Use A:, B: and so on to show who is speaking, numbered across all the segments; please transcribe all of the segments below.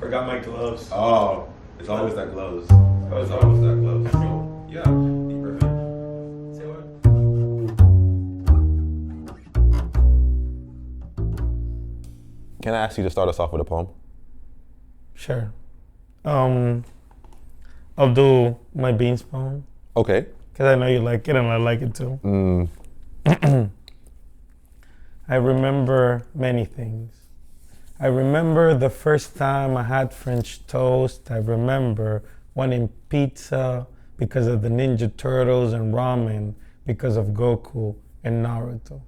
A: Forgot my gloves.
B: Oh, it's always that gloves. It's always that gloves. So, yeah, be perfect.
A: Say what?
B: Can I ask you to start us off with a poem?
A: Sure. Um, I'll do my beans poem
B: Okay.
A: because I know you like it and I like it too. I remember many things. I remember the first time I had French toast. I remember wanting pizza because of the Ninja Turtles and ramen because of Goku and Naruto.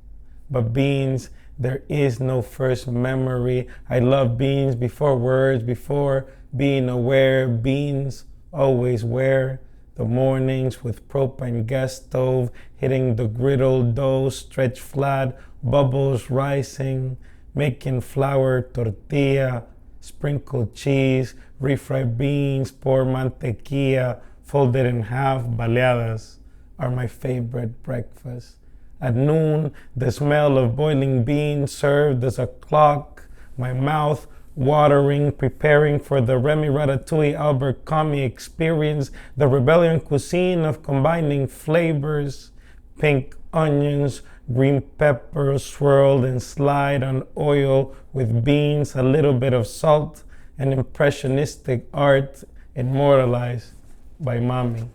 A: But beans, there is no first memory. I love beans before words, before being aware. Beans always where the mornings with propane gas stove, hitting the griddle dough, stretched flat, bubbles rising, making flour tortilla, sprinkled cheese, refried beans, pour mantequilla, folded in half, baleadas are my favorite breakfast. At noon, the smell of boiling beans served as a clock, my mouth watering, preparing for the Remy Ratatouille Albert Camus experience, the rebellion cuisine of combining flavors, pink onions, green peppers swirled and slide on oil with beans, a little bit of salt, and impressionistic art immortalized by mommy.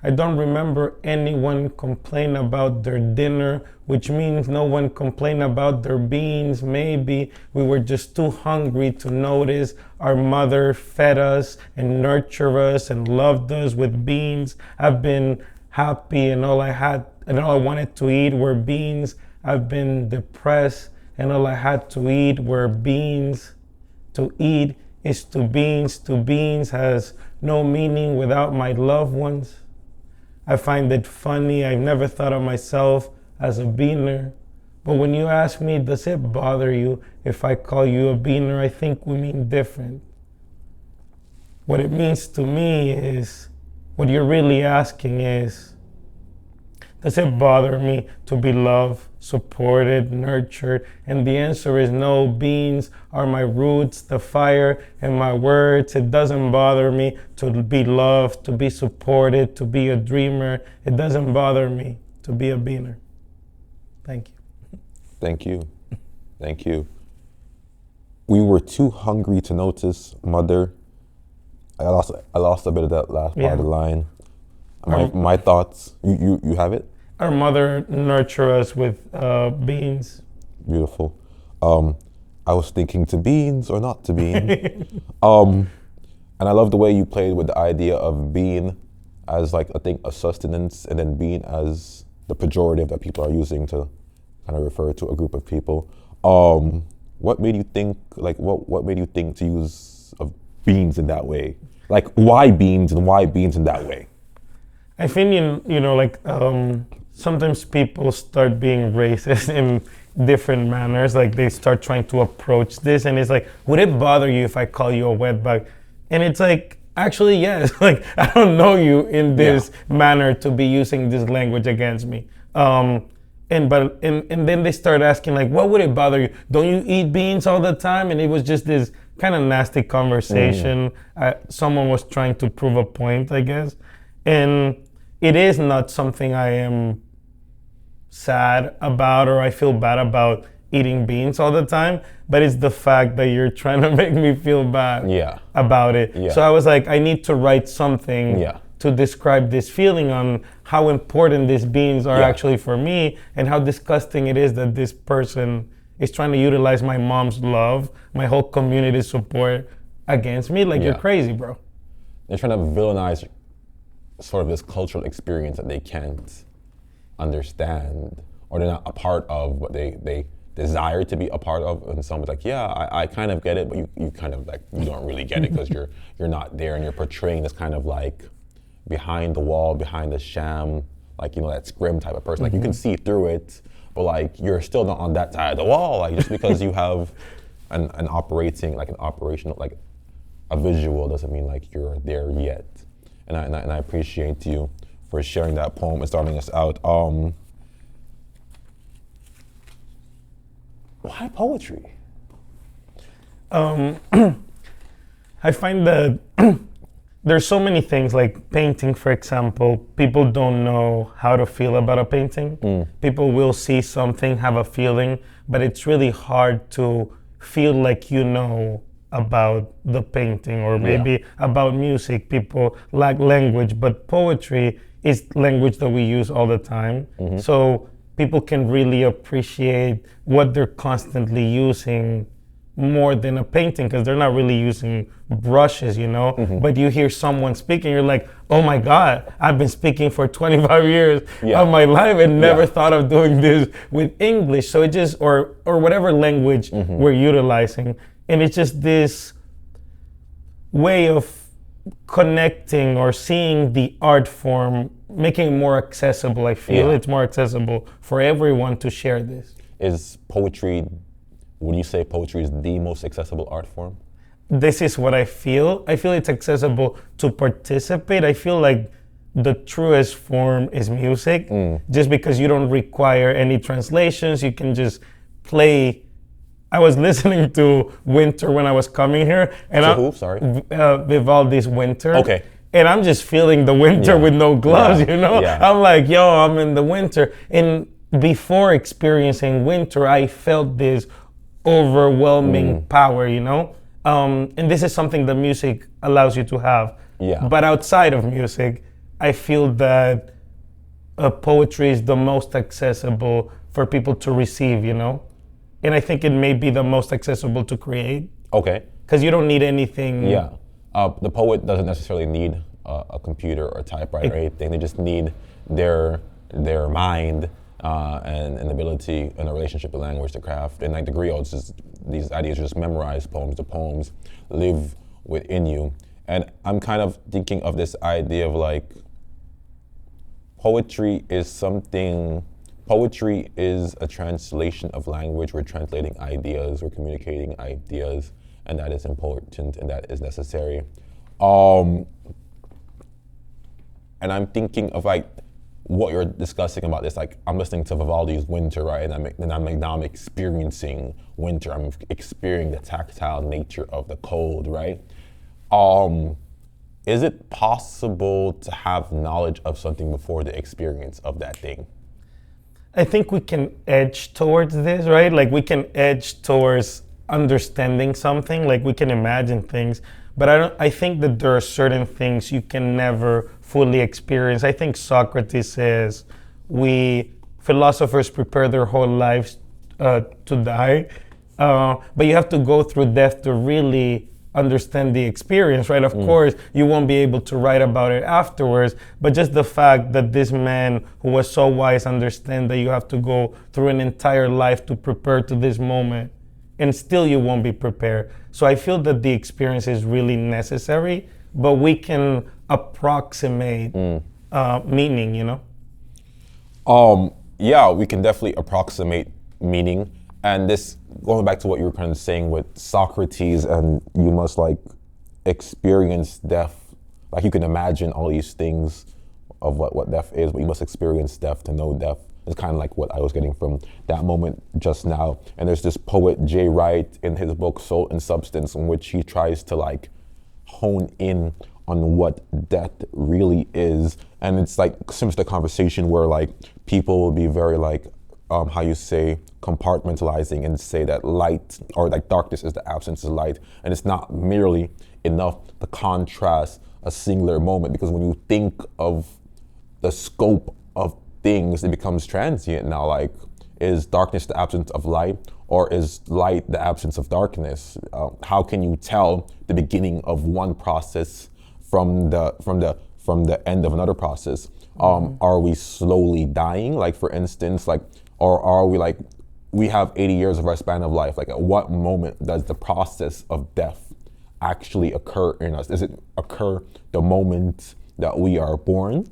A: I don't remember anyone complain about their dinner, which means no one complained about their beans. Maybe we were just too hungry to notice. Our mother fed us and nurtured us and loved us with beans. I've been happy and all I wanted to eat were beans. I've been depressed and all I had to eat were beans. To eat is to beans. To beans has no meaning without my loved ones. I find it funny. I've never thought of myself as a beaner. But when you ask me, does it bother you if I call you a beaner? I think we mean different. What it means to me is, what you're really asking is, does it bother me to be loved, supported, nurtured? And the answer is no. Beans are my roots, the fire and my words. It doesn't bother me to be loved, to be supported, to be a dreamer. It doesn't bother me to be a beaner. Thank you.
B: Thank you. Thank you. We were too hungry to notice, mother. I lost a bit of that last part of the line. My thoughts. You have it?
A: Our mother nurtured us with beans.
B: Beautiful. I was thinking to beans or not to bean. And I love the way you played with the idea of bean as like I think a sustenance, and then bean as the pejorative that people are using to kind of refer to a group of people. What made you think what made you think to use of beans in that way? Like why beans and why beans in that way?
A: I think sometimes people start being racist in different manners. Like they start trying to approach this, and it's like, would it bother you if I call you a wetback? And it's like, actually, yes. Like I don't know you in this manner to be using this language against me. And then they start asking like, what would it bother you? Don't you eat beans all the time? And it was just this kind of nasty conversation. Someone was trying to prove a point, I guess, and it is not something I am sad about or I feel bad about eating beans all the time, but it's the fact that you're trying to make me feel bad about it. Yeah. So I was like, I need to write something to describe this feeling on how important these beans are actually for me and how disgusting it is that this person is trying to utilize my mom's love, my whole community support against me. Like, you're crazy, bro.
B: They're trying to villainize sort of this cultural experience that they can't understand, or they're not a part of what they desire to be a part of. And someone's like, I kind of get it, but you kind of like, you don't really get it because you're not there, and you're portraying this kind of like behind the wall, behind the sham, like, you know, that scrim type of person. Like you can see through it, but like you're still not on that side of the wall. Like just because you have an operational, like a visual doesn't mean like you're there yet. And I appreciate you for sharing that poem and starting us out. Why poetry?
A: Um, I find that there's so many things like painting, for example. People don't know how to feel about a painting. People will see something, have a feeling, but it's really hard to feel like you know about the painting, or maybe about music. People lack language, but poetry is language that we use all the time. So people can really appreciate what they're constantly using more than a painting, because they're not really using brushes, you know. But you hear someone speaking, you're like, oh my God, I've been speaking for 25 years of my life and never thought of doing this with English. So it just, or whatever language we're utilizing. And it's just this way of connecting or seeing the art form, making it more accessible. I feel it's more accessible for everyone to share this.
B: Is poetry, would you say poetry is the most accessible art form?
A: This is what I feel. I feel it's accessible to participate. I feel like the truest form is music, just because you don't require any translations. You can just play. I was listening to Winter when I was coming here, and
B: who? Sorry.
A: Vivaldi's Winter.
B: Okay.
A: And I'm just feeling the winter with no gloves, you know? I'm like, yo, I'm in the winter. And before experiencing winter, I felt this overwhelming power, you know? And this is something that music allows you to have. But outside of music, I feel that poetry is the most accessible for people to receive, you know? And I think it may be the most accessible to create.
B: Okay.
A: Because you don't need anything.
B: The poet doesn't necessarily need a computer or a typewriter or anything. They just need their mind and an ability and a relationship with language to craft. And like the griots, just these ideas are just memorized poems. The poems live within you. And I'm kind of thinking of this idea of like poetry is a translation of language. We're translating ideas, we're communicating ideas, and that is important and that is necessary. And I'm thinking of like what you're discussing about this, like I'm listening to Vivaldi's Winter, right? And I'm experiencing winter. I'm experiencing the tactile nature of the cold, right? Is it possible to have knowledge of something before the experience of that thing?
A: I think we can edge towards this, right? Like we can edge towards understanding something, like we can imagine things, but I think that there are certain things you can never fully experience. I think Socrates says philosophers prepare their whole lives to die, but you have to go through death to really understand the experience, right? Of course, you won't be able to write about it afterwards, but just the fact that this man who was so wise understand that you have to go through an entire life to prepare to this moment, and still you won't be prepared. So I feel that the experience is really necessary, but we can approximate meaning, you know?
B: Yeah, we can definitely approximate meaning. And this, going back to what you were kind of saying with Socrates, and you must like experience death. Like you can imagine all these things of what death is, but you must experience death to know death. It's kind of like what I was getting from that moment just now. And there's this poet, Jay Wright, in his book, Soul and Substance, in which he tries to like hone in on what death really is. And it's like similar to the conversation where like people will be very like, how you say, compartmentalizing and say that light or like darkness is the absence of light. And it's not merely enough to contrast a singular moment, because when you think of the scope of things, it becomes transient now. Like, is darkness the absence of light, or is light the absence of darkness? How can you tell the beginning of one process from the end of another process? Are we slowly dying? Like, for instance, like, or are we like, we have 80 years of our span of life. Like, at what moment does the process of death actually occur in us? Does it occur the moment that we are born?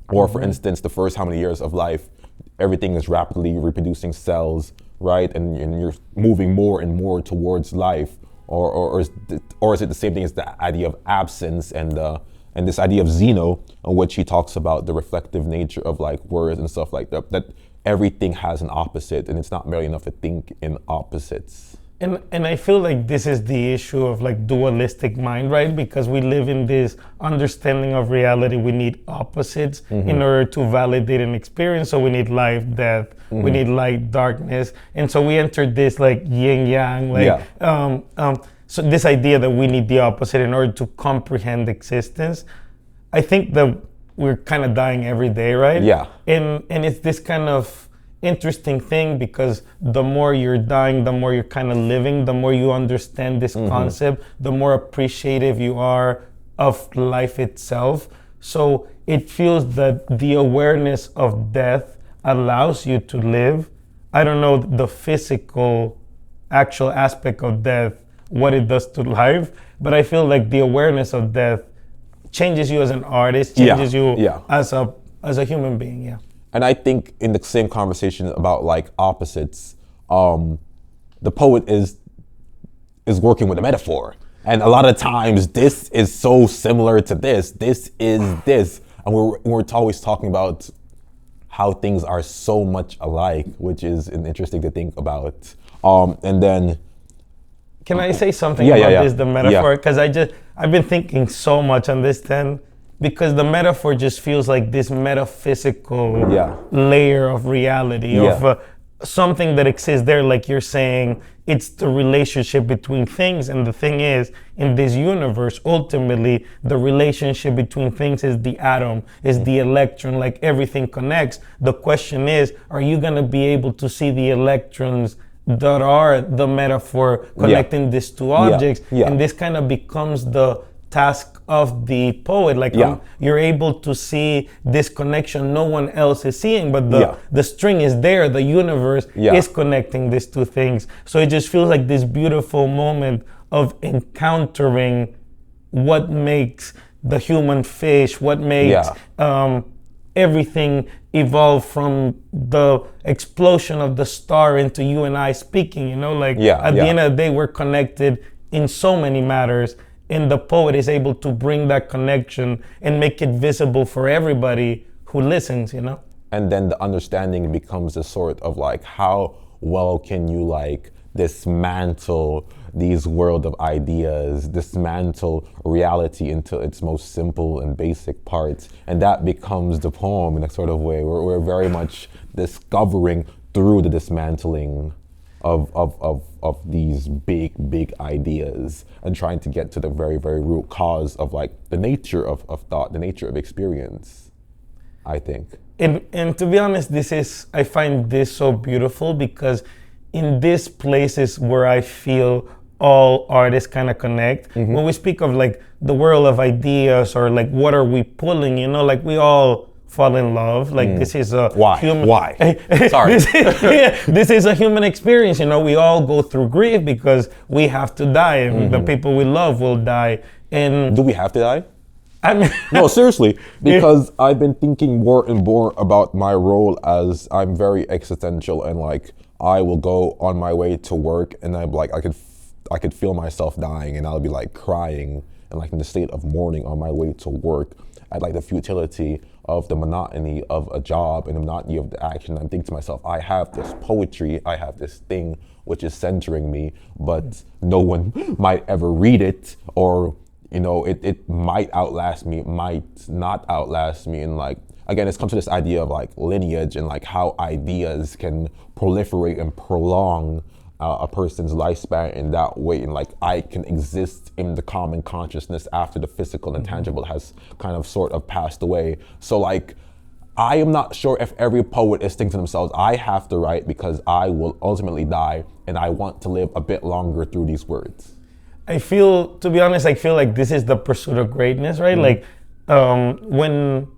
B: Or for instance, the first how many years of life, everything is rapidly reproducing cells, right? And you're moving more and more towards life. Or is it the same thing as the idea of absence and this idea of Zeno, in which he talks about the reflective nature of like words and stuff like that, that everything has an opposite, and it's not merely enough to think in opposites.
A: And I feel like this is the issue of like dualistic mind, right? Because we live in this understanding of reality. We need opposites in order to validate an experience. So we need life, death. We need light, darkness. And so we enter this like yin yang, like so this idea that we need the opposite in order to comprehend existence. I think that we're kind of dying every day, right?
B: Yeah.
A: And it's this kind of interesting thing, because the more you're dying, the more you're kind of living, the more you understand this concept, the more appreciative you are of life itself. So it feels that the awareness of death allows you to live. I don't know the physical, actual aspect of death, what it does to life, but I feel like the awareness of death changes you as an artist, changes you as a human being,
B: And I think in the same conversation about like opposites, the poet is working with a metaphor. And a lot of times this is so similar to this. This is this. And we're always talking about how things are so much alike, which is interesting to think about. And then...
A: Can I say something about this, the metaphor? Because I've been thinking so much on this then. Because the metaphor just feels like this metaphysical layer of reality, of something that exists there. Like you're saying, it's the relationship between things. And the thing is, in this universe, ultimately, the relationship between things is the atom, is the electron, like everything connects. The question is, are you going to be able to see the electrons that are the metaphor connecting these two objects? And this kind of becomes the task of the poet, like you're able to see this connection no one else is seeing, but the string is there, the universe is connecting these two things. So it just feels like this beautiful moment of encountering what makes the human fish, what makes everything evolve from the explosion of the star into you and I speaking, you know, like at the end of the day, we're connected in so many matters. And the poet is able to bring that connection and make it visible for everybody who listens, you know?
B: And then the understanding becomes a sort of like, how well can you like dismantle these world of ideas, dismantle reality into its most simple and basic parts. And that becomes the poem in a sort of way. We're very much discovering through the dismantling of these big ideas and trying to get to the very, very root cause of like the nature of thought, the nature of experience, I think.
A: And to be honest, I find this so beautiful, because in these places where I feel all artists kind of connect, when we speak of like the world of ideas or like what are we pulling, you know, like we all fall in love. Like this is a human.
B: Why? Sorry.
A: This is a human experience. You know, we all go through grief because we have to die, and the people we love will die. And
B: do we have to die?
A: I mean,
B: no, seriously, because I've been thinking more and more about my role as I'm very existential, and like I will go on my way to work, and I'm like I could feel myself dying, and I'll be like crying and like in the state of mourning on my way to work at like the futility of the monotony of a job and the monotony of the action. I'm thinking to myself, I have this poetry, I have this thing which is centering me, but no one might ever read it, or you know, it might outlast me, it might not outlast me. And like, again, it's come to this idea of like lineage and like how ideas can proliferate and prolong a person's lifespan in that way. And like, I can exist in the common consciousness after the physical and tangible has kind of sort of passed away. So like, I am not sure if every poet is thinking to themselves, I have to write because I will ultimately die and I want to live a bit longer through these words.
A: To be honest, I feel like this is the pursuit of greatness, right? Like when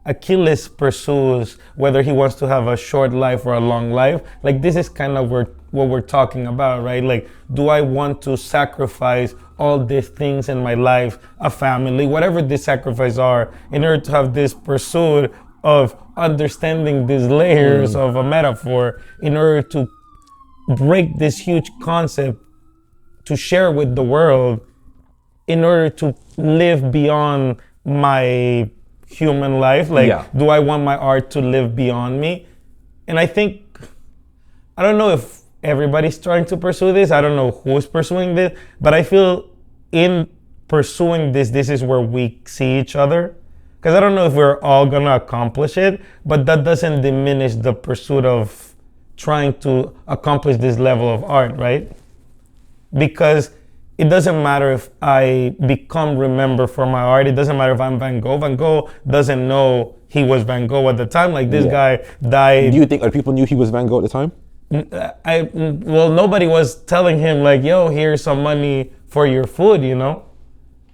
A: Achilles pursues whether he wants to have a short life or a long life, like this is kind of what we're talking about, right? Like, do I want to sacrifice all these things in my life, a family, whatever these sacrifices are, in order to have this pursuit of understanding these layers of a metaphor, in order to break this huge concept to share with the world, in order to live beyond my human life? Like, do I want my art to live beyond me? And I think, I don't know if everybody's trying to pursue this. I don't know who's pursuing this, but I feel in pursuing this is where we see each other. Because I don't know if we're all gonna accomplish it, but that doesn't diminish the pursuit of trying to accomplish this level of art, right? Because it doesn't matter if I become remembered for my art. It doesn't matter if I'm Van Gogh. Van Gogh doesn't know he was Van Gogh at the time. Like this guy died.
B: Do you think other people knew he was Van Gogh at the time?
A: Well, nobody was telling him like, yo, here's some money for your food, you know?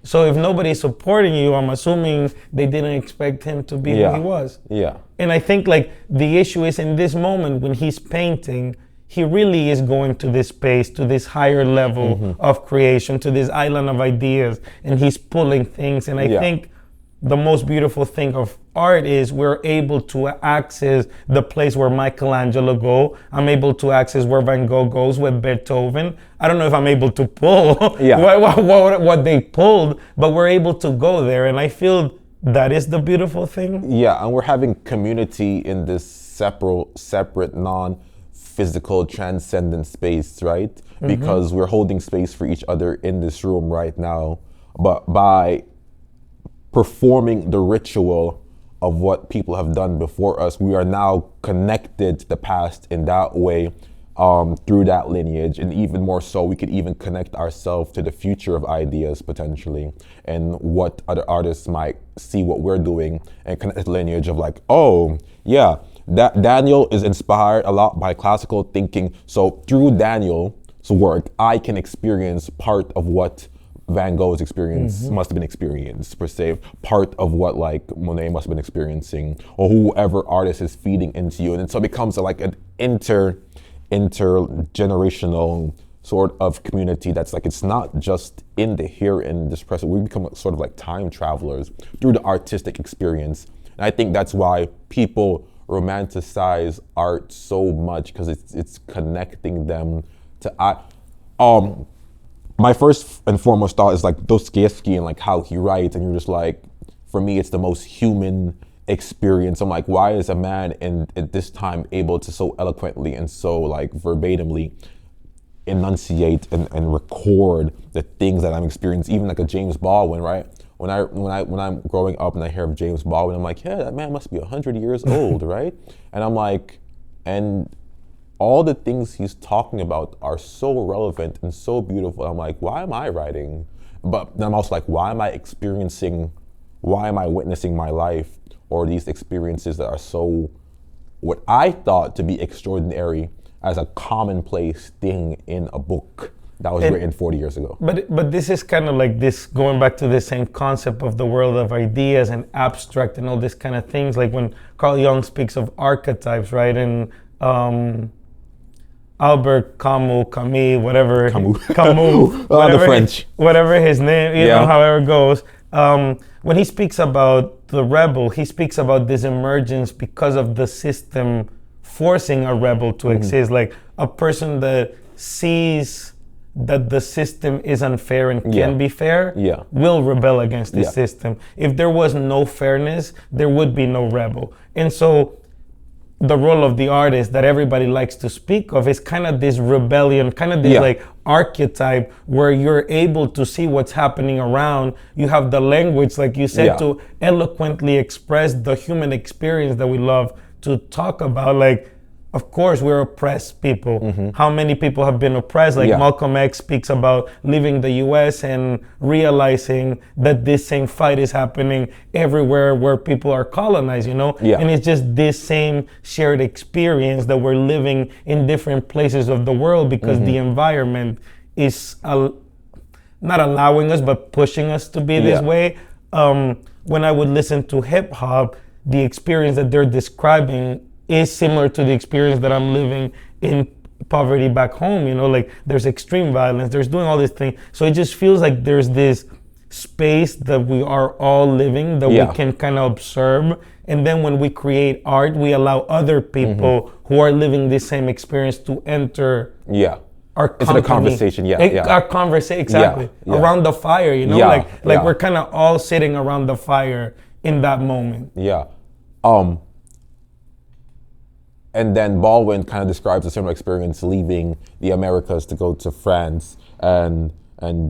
A: So if nobody's supporting you, I'm assuming they didn't expect him to be who he was.
B: Yeah.
A: And I think like the issue is in this moment when he's painting, he really is going to this space, to this higher level of creation, to this island of ideas, and he's pulling things. And I think the most beautiful thing of art is we're able to access the place where Michelangelo go. I'm able to access where Van Gogh goes with Beethoven. I don't know if I'm able to pull what they pulled, but we're able to go there. And I feel that is the beautiful thing.
B: Yeah, and we're having community in this separate non-physical transcendent space, right? Because we're holding space for each other in this room right now. But by performing the ritual of what people have done before us, we are now connected to the past in that way, through that lineage, and even more so, we could even connect ourselves to the future of ideas potentially, and what other artists might see what we're doing, and connect the lineage of like, oh yeah, that Daniel is inspired a lot by classical thinking, so through Daniel's work, I can experience part of what Van Gogh's experience must have been experienced, per se, part of what like Monet must have been experiencing, or whoever artist is feeding into you. And so it becomes like an intergenerational sort of community that's like, it's not just in the here and this present. We become sort of like time travelers through the artistic experience. And I think that's why people romanticize art so much, because it's connecting them to my first and foremost thought is like Dostoevsky and like how he writes, and you're just like, for me, it's the most human experience. I'm like, why is a man at this time able to so eloquently and so like verbatimly enunciate and record the things that I'm experiencing? Even like a James Baldwin, right? When I'm growing up and I hear of James Baldwin, I'm like, yeah, that man must be 100 years old, right? And I'm like, and all the things he's talking about are so relevant and so beautiful. I'm like, why am I writing? But then I'm also like, why am I witnessing my life, or these experiences that are so, what I thought to be extraordinary, as a commonplace thing in a book that was written 40 years ago.
A: But this is kind of like this, going back to the same concept of the world of ideas and abstract and all this kind of things. Like when Carl Jung speaks of archetypes, right? And Albert Camus, whatever,
B: the French,
A: whatever his name, you know, however it goes. When he speaks about the rebel, he speaks about this emergence because of the system forcing a rebel to exist, like a person that sees that the system is unfair and can be fair, will rebel against the system. If there was no fairness, there would be no rebel. And so the role of the artist that everybody likes to speak of is kind of this rebellion, kind of this like archetype where you're able to see what's happening around. You have the language, like you said, to eloquently express the human experience that we love to talk about. Like, of course, we're oppressed people. How many people have been oppressed? Like Malcolm X speaks about leaving the US and realizing that this same fight is happening everywhere where people are colonized, you know? And it's just this same shared experience that we're living in different places of the world because the environment is not allowing us, but pushing us to be this way. When I would listen to hip hop, the experience that they're describing is similar to the experience that I'm living in poverty back home, you know, like there's extreme violence, there's doing all these things. So it just feels like there's this space that we are all living that we can kind of observe. And then when we create art, we allow other people who are living this same experience to enter our company.
B: It's a conversation,
A: Our conversation, exactly. Around the fire, you know, like we're kind of all sitting around the fire in that moment.
B: And then Baldwin kind of describes a similar experience leaving the Americas to go to France and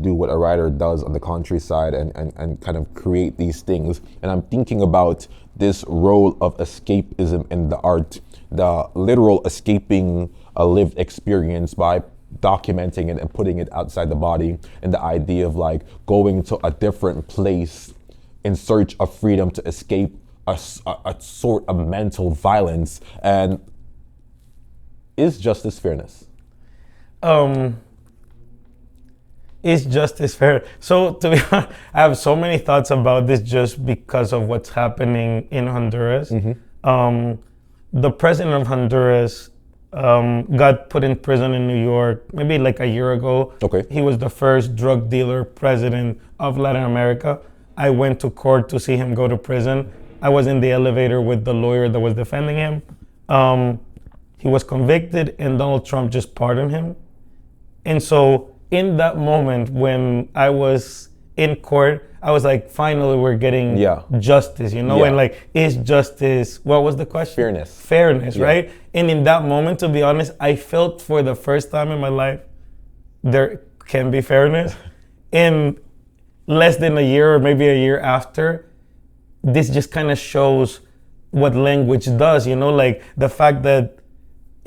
B: do what a writer does on the countryside and kind of create these things. And I'm thinking about this role of escapism in the art, the literal escaping a lived experience by documenting it and putting it outside the body, and the idea of like going to a different place in search of freedom to escape a sort of mental violence. And is justice fairness?
A: Is justice fair? So to be honest, I have so many thoughts about this just because of what's happening in Honduras. The president of Honduras got put in prison in New York maybe like a year ago.
B: Okay.
A: He was the first drug dealer president of Latin America. I went to court to see him go to prison. I was in the elevator with the lawyer that was defending him. He was convicted and Donald Trump just pardoned him. And so in that moment when I was in court, I was like, finally we're getting justice, you know?
B: Yeah.
A: And like, is justice, what was the question?
B: Fairness.
A: Fairness, right? And in that moment, to be honest, I felt for the first time in my life, there can be fairness. In less than a year or maybe a year after, this just kind of shows what language does, you know? Like the fact that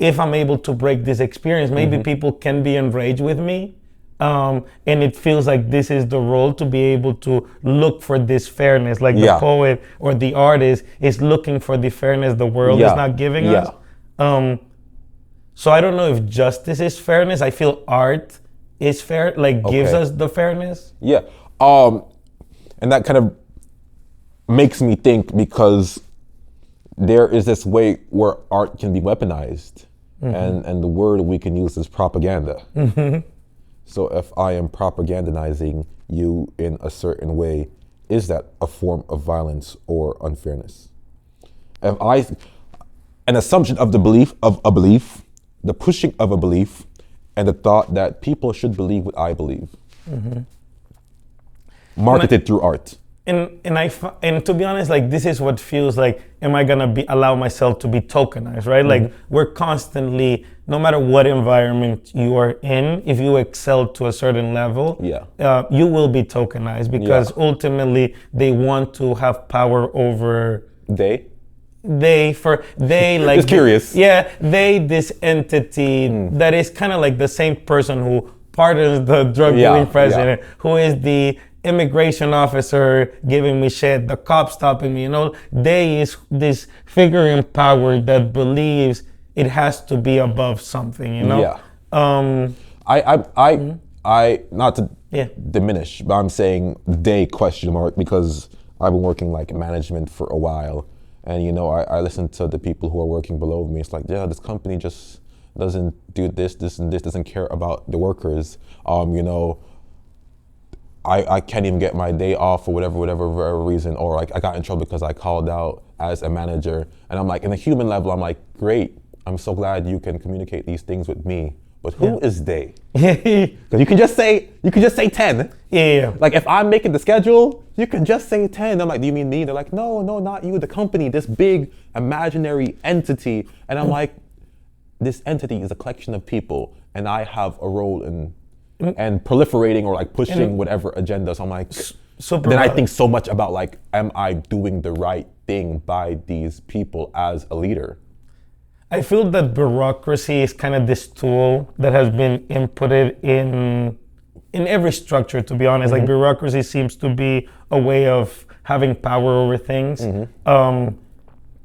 A: if I'm able to break this experience, maybe people can be enraged with me. And it feels like this is the role to be able to look for this fairness. Like the poet or the artist is looking for the fairness the world is not giving us. So I don't know if justice is fairness. I feel art is fair, like gives us the fairness.
B: Yeah. And that kind of makes me think, because there is this way where art can be weaponized, and the word we can use is propaganda. So if I am propagandizing you in a certain way, is that a form of violence or unfairness? If an assumption of the belief of a belief, the pushing of a belief, and the thought that people should believe what I believe, marketed through art.
A: And to be honest, like this is what feels like, am I gonna allow myself to be tokenized, right? Like we're constantly, no matter what environment you are in, if you excel to a certain level, you will be tokenized, because ultimately they want to have power over
B: they
A: like
B: just curious.
A: This entity that is kind of like the same person who pardons the drug dealing president, who is the immigration officer giving me shit, the cop stopping me, you know, they is this figure in power that believes it has to be above something, you know?
B: I not to diminish, but I'm saying they question mark, because I've been working like management for a while, and you know, I listen to the people who are working below me. It's like, this company just doesn't do this, and this, doesn't care about the workers. You know, I can't even get my day off for whatever reason, or like I got in trouble because I called out as a manager. And I'm like, in a human level, I'm like, great, I'm so glad you can communicate these things with me. But who is they? Because you can just say 10. Like if I'm making the schedule, you can just say 10. I'm like, do you mean me? They're like, no, not you, the company, this big imaginary entity. And I'm like, this entity is a collection of people, and I have a role in and proliferating or like pushing whatever agenda. So I'm like, then I think so much about like, am I doing the right thing by these people as a leader?
A: I feel that bureaucracy is kind of this tool that has been inputted in every structure, to be honest. Like bureaucracy seems to be a way of having power over things.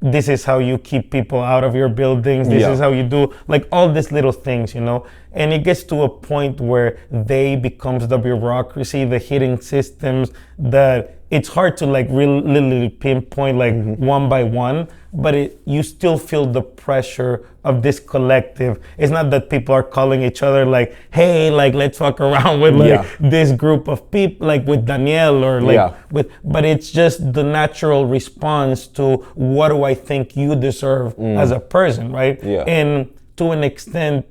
A: This is how you keep people out of your buildings. This is how you do like all these little things, you know? And it gets to a point where they becomes the bureaucracy, the hidden systems that it's hard to like really pinpoint like one by one, but you still feel the pressure of this collective. It's not that people are calling each other like, hey, like let's fuck around with like this group of people, like with Danielle or like but it's just the natural response to what do I think you deserve as a person, right? And to an extent,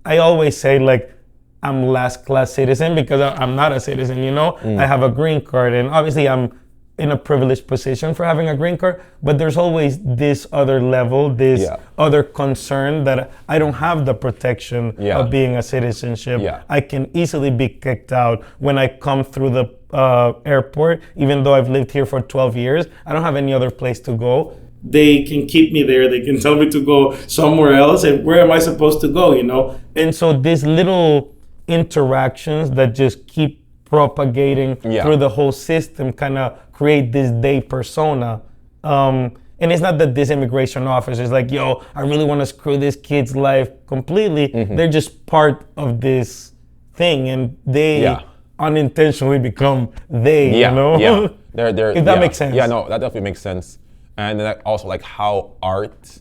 A: I always say like, I'm last class citizen because I'm not a citizen, you know? I have a green card, and obviously I'm in a privileged position for having a green card, but there's always this other level, this other concern that I don't have the protection of being a citizenship. I can easily be kicked out when I come through the airport, even though I've lived here for 12 years. I don't have any other place to go. They can keep me there. They can tell me to go somewhere else. And where am I supposed to go, you know? And so these little interactions that just keep propagating through the whole system kind of create this day persona. And it's not that this immigration officer is like, yo, I really want to screw this kid's life completely. They're just part of this thing, and they unintentionally become they, you know?
B: They're,
A: if that makes sense.
B: Yeah, no, that definitely makes sense. And then also like how art,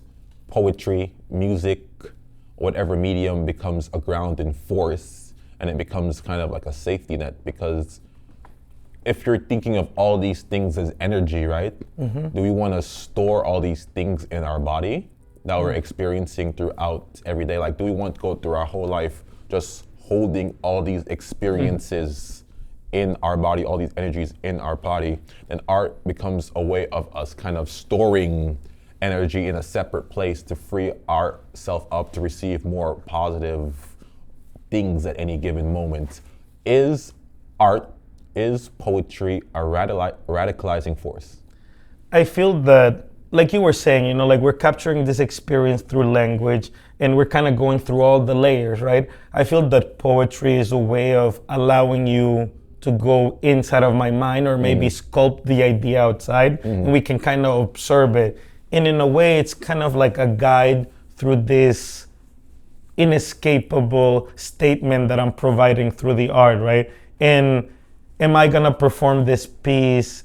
B: poetry, music, whatever medium becomes a grounding force, and it becomes kind of like a safety net, because if you're thinking of all these things as energy, right? Do we want to store all these things in our body that we're experiencing throughout every day? Like, do we want to go through our whole life just holding all these experiences in our body, all these energies in our body? And art becomes a way of us kind of storing energy in a separate place to free ourselves up to receive more positive things at any given moment. Is art, is poetry a radicalizing force?
A: I feel that, like you were saying, you know, like we're capturing this experience through language, and we're kind of going through all the layers, right? I feel that poetry is a way of allowing you to go inside of my mind, or maybe sculpt the idea outside, and we can kind of observe it. And in a way, it's kind of like a guide through this inescapable statement that I'm providing through the art, right? And am I gonna perform this piece,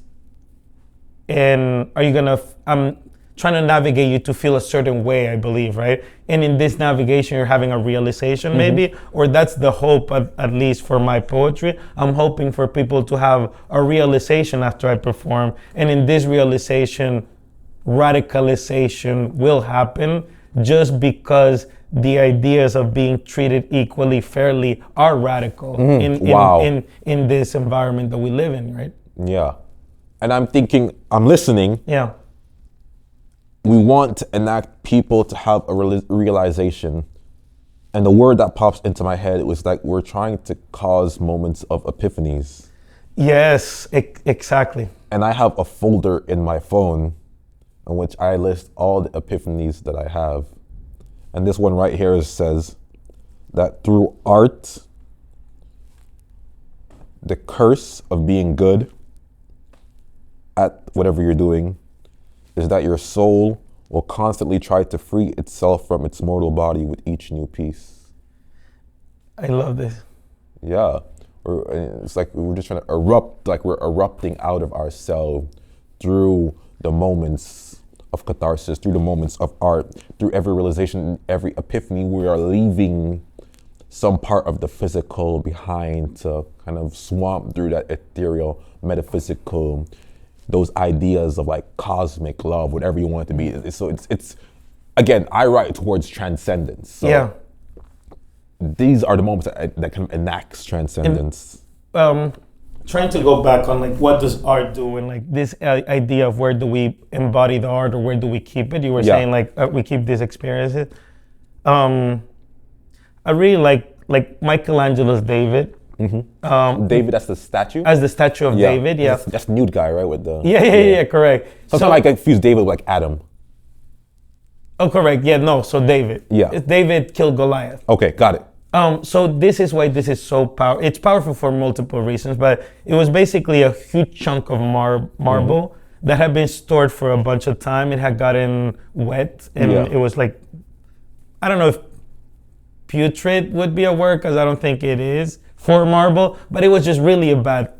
A: and are you gonna, I'm trying to navigate you to feel a certain way, I believe, right? And in this navigation, you're having a realization maybe, or that's the hope, at least for my poetry. I'm hoping for people to have a realization after I perform, and in this realization, radicalization will happen, just because the ideas of being treated equally, fairly are radical in this environment that we live in, right?
B: Yeah. And I'm thinking, I'm listening.
A: Yeah.
B: We want to enact people to have a realization. And the word that pops into my head was like, we're trying to cause moments of epiphanies.
A: Yes, exactly.
B: And I have a folder in my phone in which I list all the epiphanies that I have. And this one right here says that through art, the curse of being good at whatever you're doing is that your soul will constantly try to free itself from its mortal body with each new piece.
A: I love this.
B: Yeah. It's like we're just trying to erupt, like we're erupting out of ourselves through the moments of catharsis, through the moments of art, through every realization, every epiphany. We are leaving some part of the physical behind to kind of swamp through that ethereal, metaphysical, those ideas of like cosmic love, whatever you want it to be. So it's again, I write towards transcendence. So these are the moments that kind of enacts transcendence.
A: And, trying to go back on like what does art do, and like this idea of where do we embody the art, or where do we keep it? You were saying like we keep these experiences. I really like Michelangelo's David.
B: David, that's the statue?
A: As the statue of David,
B: That's nude guy, right? With the
A: yeah, correct.
B: Sometimes I confuse David with like Adam.
A: Oh, correct. Yeah, no. So David.
B: Yeah.
A: David killed Goliath.
B: Okay, got it.
A: So this is why this is so powerful. It's powerful for multiple reasons, but it was basically a huge chunk of marble that had been stored for a bunch of time. It had gotten wet, and it was like, I don't know if putrid would be a word, because I don't think it is for marble, but it was just really a bad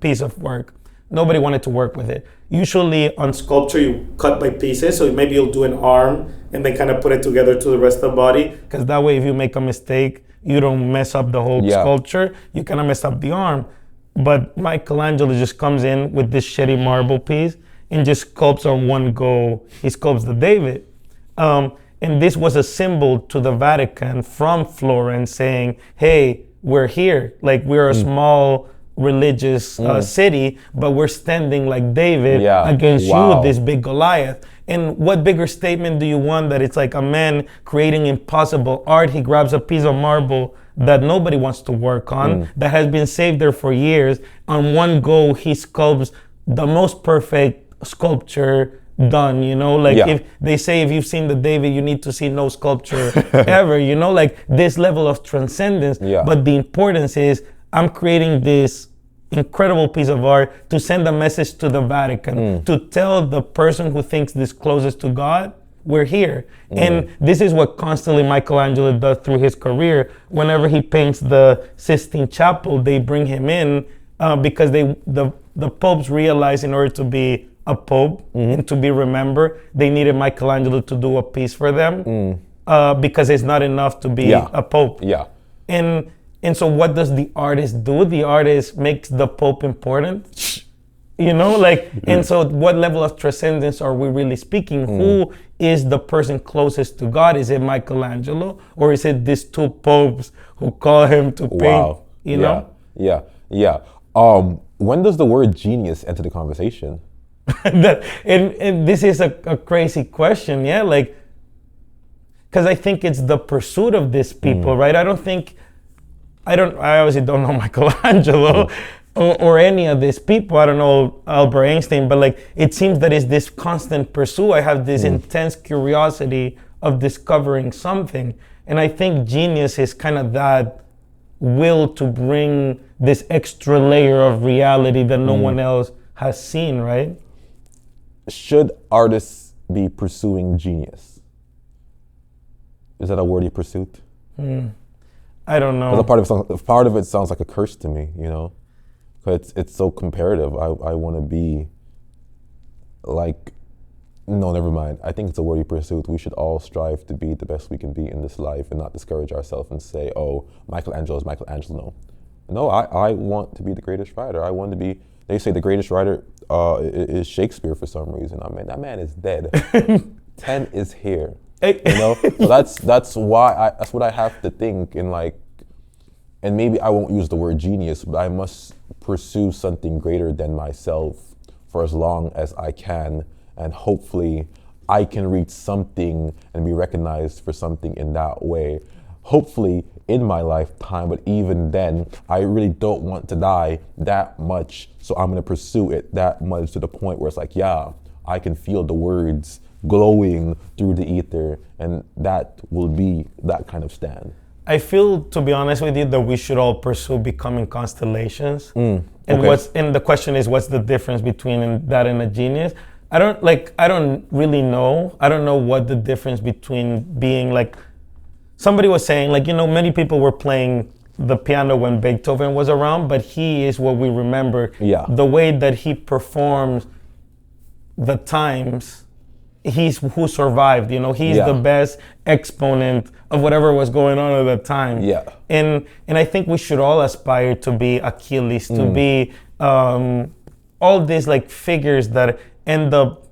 A: piece of work. Nobody wanted to work with it. Usually on sculpture, you cut by pieces, so maybe you'll do an arm and then kind of put it together to the rest of the body, because that way if you make a mistake, you don't mess up the whole sculpture, you kind of mess up the arm. But Michelangelo just comes in with this shitty marble piece and just sculpts on one go. He sculpts the David. And this was a symbol to the Vatican from Florence saying, hey, we're here. Like we're a small religious city, but we're standing like David against you, this big Goliath. And what bigger statement do you want that it's like a man creating impossible art? He grabs a piece of marble that nobody wants to work on, that has been saved there for years. On one go, he sculpts the most perfect sculpture done, you know? Like if they say, if you've seen the David, you need to see no sculpture ever, you know? Like this level of transcendence. But the importance is, I'm creating this incredible piece of art to send a message to the Vatican, to tell the person who thinks this closest to God, we're here. And this is what constantly Michelangelo does through his career. Whenever he paints the Sistine Chapel, they bring him in because the popes realized in order to be a pope and to be remembered, they needed Michelangelo to do a piece for them because it's not enough to be a pope. And so what does the artist do? The artist makes the Pope important, you know, like, and so what level of transcendence are we really speaking? Who is the person closest to God? Is it Michelangelo, or is it these two popes who call him to paint, you know?
B: When does the word genius enter the conversation?
A: and this is a crazy question, like, because I think it's the pursuit of these people, right? I obviously don't know Michelangelo or any of these people. I don't know Albert Einstein, but like it seems that it's this constant pursuit. I have this intense curiosity of discovering something. And I think genius is kind of that will to bring this extra layer of reality that no one else has seen, right?
B: Should artists be pursuing genius? Is that a worthy pursuit?
A: I don't know.
B: Part of it sounds like a curse to me, you know, because it's so comparative. I want to be like, no, never mind. I think it's a worthy pursuit. We should all strive to be the best we can be in this life and not discourage ourselves and say, oh, Michelangelo is Michelangelo. No, I want to be the greatest writer. I want to be, they say the greatest writer is Shakespeare for some reason. I mean, that man is dead. 10 is here. You know, so that's what I have to think, and like, and maybe I won't use the word genius, but I must pursue something greater than myself for as long as I can, and hopefully I can reach something and be recognized for something in that way. Hopefully in my lifetime, but even then, I really don't want to die that much, so I'm gonna pursue it that much to the point where it's like, yeah, I can feel the words glowing through the ether, and that will be that kind of stand.
A: I feel, to be honest with you, that we should all pursue becoming constellations. And the question is, what's the difference between that and a genius? I don't really know. I don't know what the difference between being like, somebody was saying, like, you know, many people were playing the piano when Beethoven was around, but he is what we remember. The way that he performs the times, he's who survived, you know, he's the best exponent of whatever was going on at that time. And I think we should all aspire to be Achilles, to be all these like figures that end up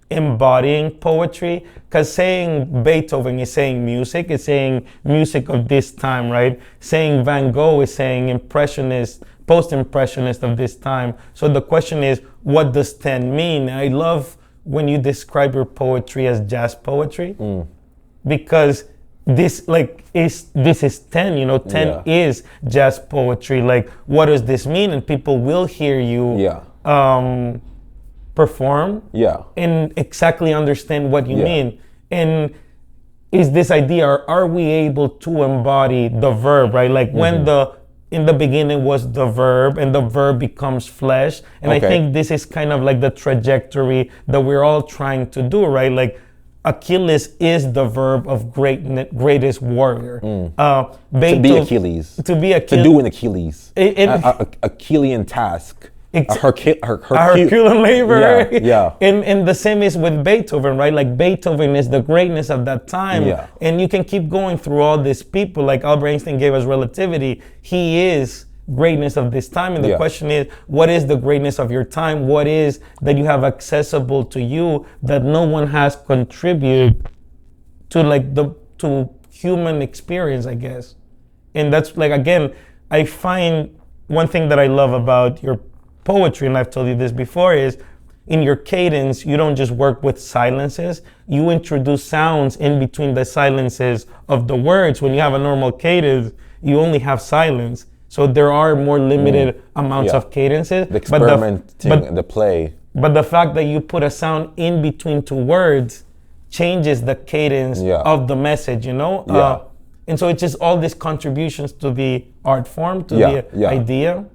A: embodying poetry, because saying Beethoven is saying music, it's saying music of this time, right? Saying Van Gogh is saying impressionist, post-impressionist of this time. So the question is, what does 10 mean? I love when you describe your poetry as jazz poetry, because this is 10, you know, 10 is jazz poetry. Like, what does this mean? And people will hear you perform and exactly understand what you mean. And is this idea, are we able to embody the verb, right? Like when in the beginning was the verb, and the verb becomes flesh. And I think this is kind of like the trajectory that we're all trying to do, right? Like Achilles is the verb of greatest warrior.
B: To be Achilles. To do an Achilles. Achillean task. A
A: Herculean labor. And the same is with Beethoven, right? Like Beethoven is the greatness of that time. And you can keep going through all these people. Like Albert Einstein gave us relativity. He is greatness of this time. And the question is, what is the greatness of your time? What is that you have accessible to you that no one has contributed to, like to human experience, I guess. And that's like, again, I find one thing that I love about your poetry, and I've told you this before, is in your cadence, you don't just work with silences. You introduce sounds in between the silences of the words. When you have a normal cadence, you only have silence. So there are more limited amounts of cadences.
B: The experimenting, the play.
A: But the fact that you put a sound in between two words changes the cadence of the message, you know? And so it's just all these contributions to the art form, to the idea.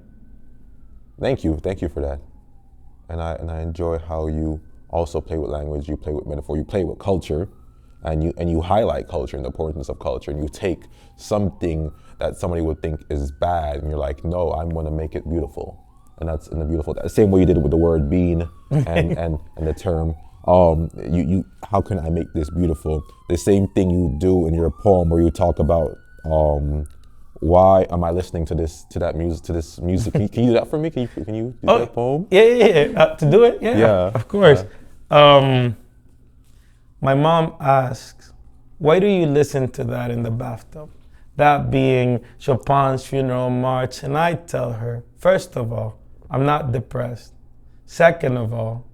B: Thank you for that. And I enjoy how you also play with language, you play with metaphor, you play with culture, and you highlight culture and the importance of culture, and you take something that somebody would think is bad, and you're like, no, I'm gonna make it beautiful. And that's in the beautiful, the same way you did it with the word bean and the term, you how can I make this beautiful? The same thing you do in your poem where you talk about why am I listening to this music? Can you do that for me? Can you do that poem?
A: Yeah. To do it? Yeah. Of course. My mom asks, why do you listen to that in the bathtub? That being Chopin's Funeral March. And I tell her, first of all, I'm not depressed. Second of all,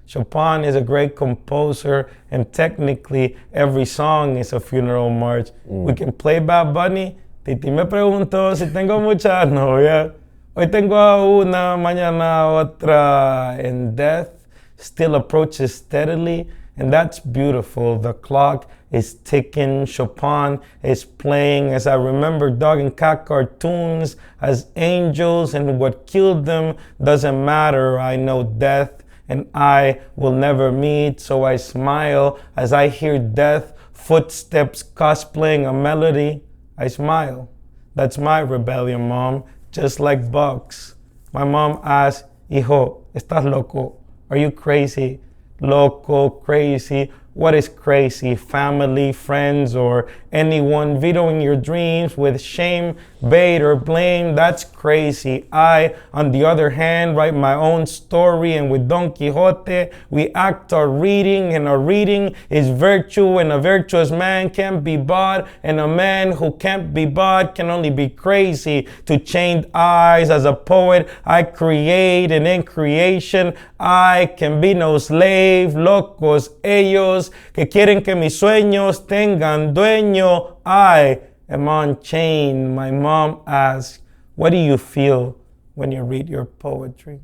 A: Chopin is a great composer, and technically every song is a funeral march. We can play Bad Bunny. Titi me preguntó si tengo muchas novias. Hoy tengo a una, mañana a otra. And death still approaches steadily, and that's beautiful. The clock is ticking. Chopin is playing, as I remember dog and cat cartoons, as angels, and what killed them doesn't matter. I know death and I will never meet, so I smile as I hear death footsteps cosplaying a melody. I smile. That's my rebellion, Mom, just like Bucks. My mom asks, Hijo, ¿estás loco? Are you crazy? Loco, crazy. What is crazy? Family, friends, or anyone vetoing your dreams with shame, bait, or blame? That's crazy. I, on the other hand, write my own story, and with Don Quixote, we act our reading, and our reading is virtue, and a virtuous man can't be bought, and a man who can't be bought can only be crazy. To chained eyes, as a poet, I create, and in creation, I can be no slave. Locos ellos que quieren que mis sueños tengan dueño. I am unchained. My mom asks, what do you feel when you read your poetry?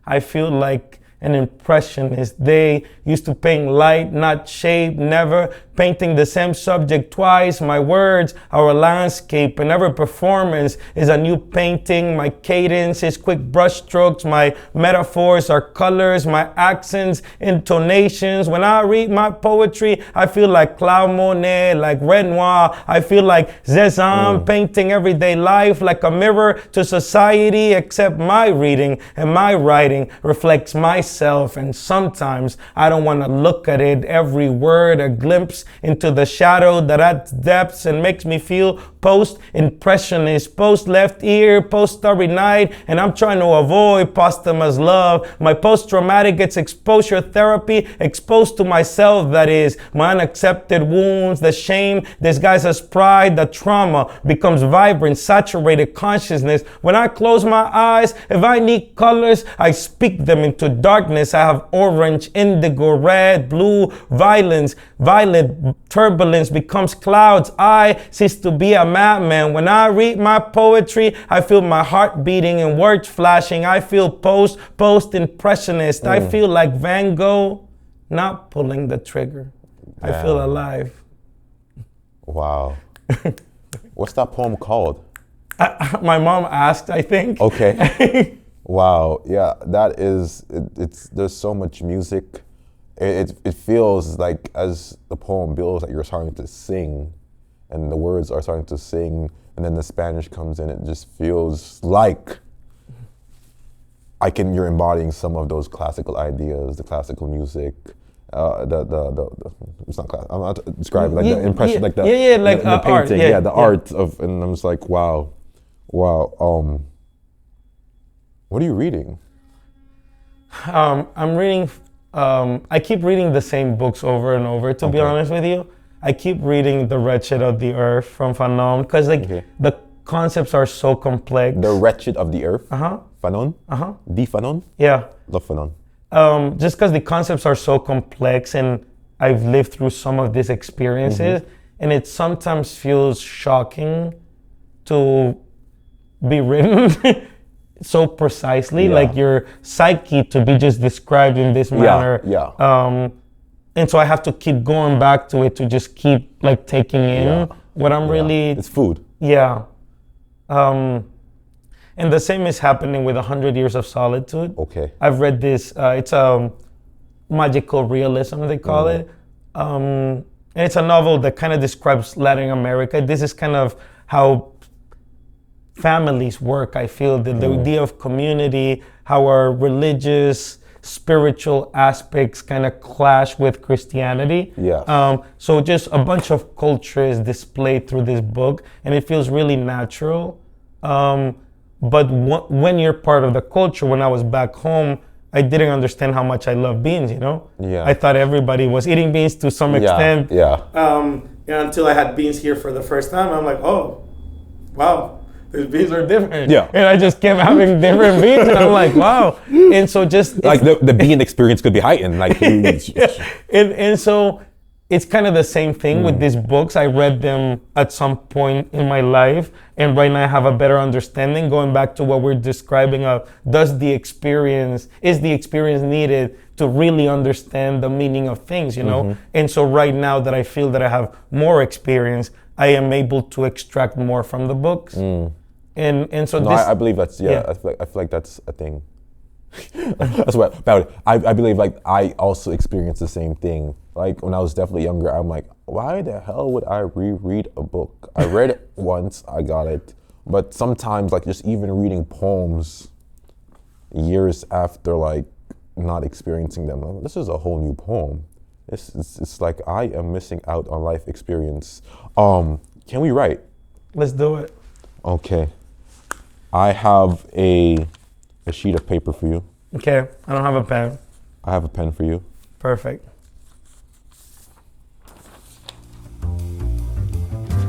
A: I feel like an impressionist. They used to paint light, not shape, never painting the same subject twice. My words are a landscape, and every performance is a new painting. My cadence is quick brush strokes. My metaphors are colors. My accents, intonations. When I read my poetry, I feel like Claude Monet, like Renoir. I feel like Cézanne, painting everyday life like a mirror to society, except my reading and my writing reflects myself, and sometimes I don't want to look at it. Every word a glimpse into the shadow that adds depths and makes me feel post-impressionist, post-left ear, post-starry night, and I'm trying to avoid posthumous love. My post-traumatic gets exposure therapy, exposed to myself, that is, my unaccepted wounds, the shame disguises pride, the trauma becomes vibrant, saturated consciousness. When I close my eyes, if I need colors, I speak them into darkness. I have orange, indigo, red, blue, violence, violet, turbulence becomes clouds. I cease to be a madman. When I read my poetry, I feel my heart beating and words flashing. I feel post-impressionist. I feel like Van Gogh not pulling the trigger. Damn. I feel alive.
B: Wow. What's that poem called?
A: My mom asked, I think.
B: Okay. Wow. Yeah, that is, there's so much music. It feels like as the poem builds that you're starting to sing, and the words are starting to sing, and then the Spanish comes in. It just feels like you're embodying some of those classical ideas, the classical music. It's not class. I'm not describing like the impression, like the
A: like
B: the painting,
A: art,
B: the art of, and I'm just like, wow. What are you reading?
A: I'm reading. I keep reading the same books over and over. To be honest with you, I keep reading The Wretched of the Earth from Fanon, because the concepts are so complex.
B: The wretched of the earth.
A: Uh-huh.
B: Fanon.
A: Uh-huh.
B: The Fanon.
A: Yeah.
B: Love Fanon.
A: Just because the concepts are so complex and I've lived through some of these experiences, and it sometimes feels shocking to be written so precisely, like your psyche to be just described in this manner. And so I have to keep going back to it to just keep like taking in what I'm really.
B: It's food.
A: Yeah. And the same is happening with 100 Years of Solitude.
B: Okay.
A: I've read this. It's a magical realism, they call it. And it's a novel that kind of describes Latin America. This is kind of how families work, I feel. The idea of community, how our religious, spiritual aspects kind of clash with Christianity.
B: Yeah.
A: So just a bunch of cultures displayed through this book, and it feels really natural. But when you're part of the culture, when I was back home, I didn't understand how much I love beans, you know?
B: Yeah.
A: I thought everybody was eating beans to some extent. Until I had beans here for the first time, I'm like, oh, wow, these beans are different.
B: Yeah.
A: And I just kept having different beans, and I'm like, wow. And so just...
B: Like the bean experience could be heightened. Like,
A: and so it's kind of the same thing with these books. I read them at some point in my life, and right now I have a better understanding. Going back to what we're describing of, is the experience needed to really understand the meaning of things, you know? And so right now that I feel that I have more experience, I am able to extract more from the books. And so
B: I believe that's, I feel like that's a thing. That's what I believe. Like, I also experienced the same thing. Like, when I was definitely younger, I'm like, why the hell would I reread a book? I read it once, I got it. But sometimes, like, just even reading poems years after, like, not experiencing them, like, this is a whole new poem. It's like I am missing out on life experience. Can we write?
A: Let's do it.
B: Okay. I have a sheet of paper for you.
A: Okay, I don't have a pen.
B: I have a pen for you.
A: Perfect.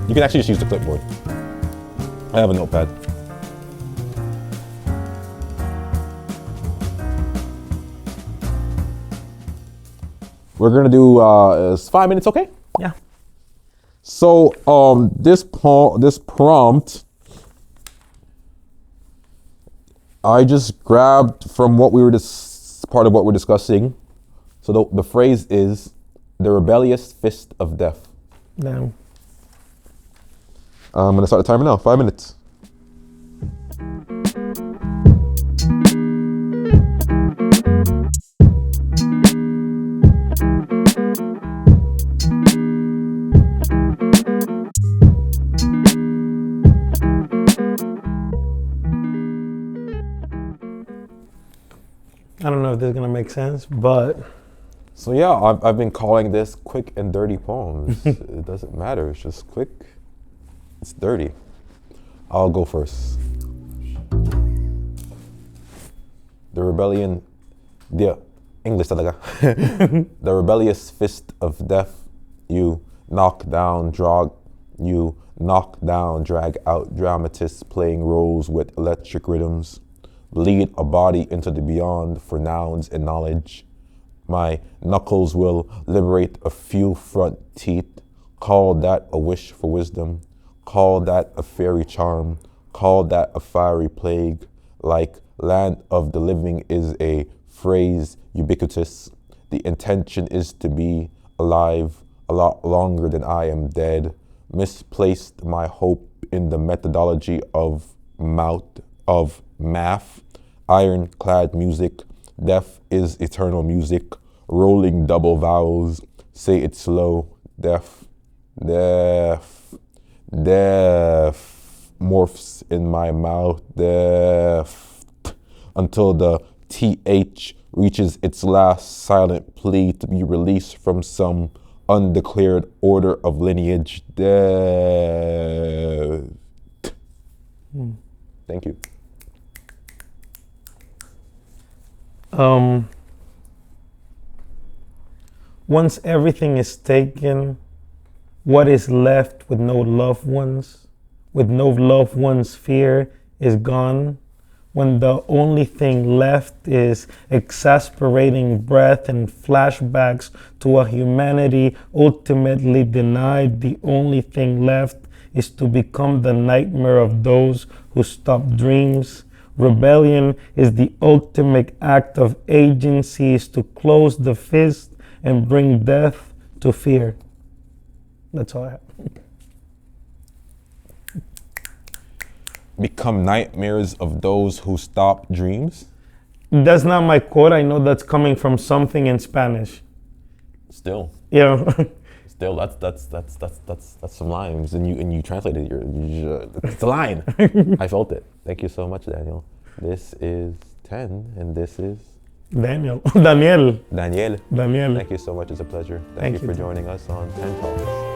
B: You can actually just use the clipboard. I have a notepad. We're gonna do is 5 minutes, okay?
A: Yeah.
B: So this prompt, I just grabbed from what we were part of what we're discussing. So the phrase is the rebellious fist of death.
A: Damn.
B: I'm gonna start the timer now. 5 minutes.
A: I don't know if this is gonna make sense, but
B: So yeah, I've been calling this quick and dirty poems. It doesn't matter. It's just quick. It's dirty. I'll go first. The English talaga. The rebellious fist of death. You knock down, drag out dramatists playing roles with electric rhythms. Lead a body into the beyond for nouns and knowledge. My knuckles will liberate a few front teeth. Call that a wish for wisdom. Call that a fairy charm. Call that a fiery plague. Like land of the living is a phrase ubiquitous. The intention is to be alive a lot longer than I am dead. Misplaced my hope in the methodology of math. Ironclad music. Death is eternal music. Rolling double vowels. Say it slow. Death. Morphs in my mouth. Death. Until the TH reaches its last silent plea to be released from some undeclared order of lineage. Death. Thank you.
A: Once everything is taken, what is left with no loved ones? with no loved one's fear is gone, when the only thing left is exasperating breath and flashbacks to a humanity ultimately denied, the only thing left is to become the nightmare of those who stop dreams. Rebellion is the ultimate act of agency, is to close the fist and bring death to fear. That's all I have.
B: Become nightmares of those who stop dreams.
A: That's not my quote. I know that's coming from something in Spanish.
B: Still,
A: Yeah.
B: still, that's some lines, and you translated it's a line. I felt it. Thank you so much, Daniel. This is 10, and this is
A: Daniel.
B: Daniel.
A: Daniel.
B: Thank you so much. It's a pleasure. Thank you for joining us on 10 Talks.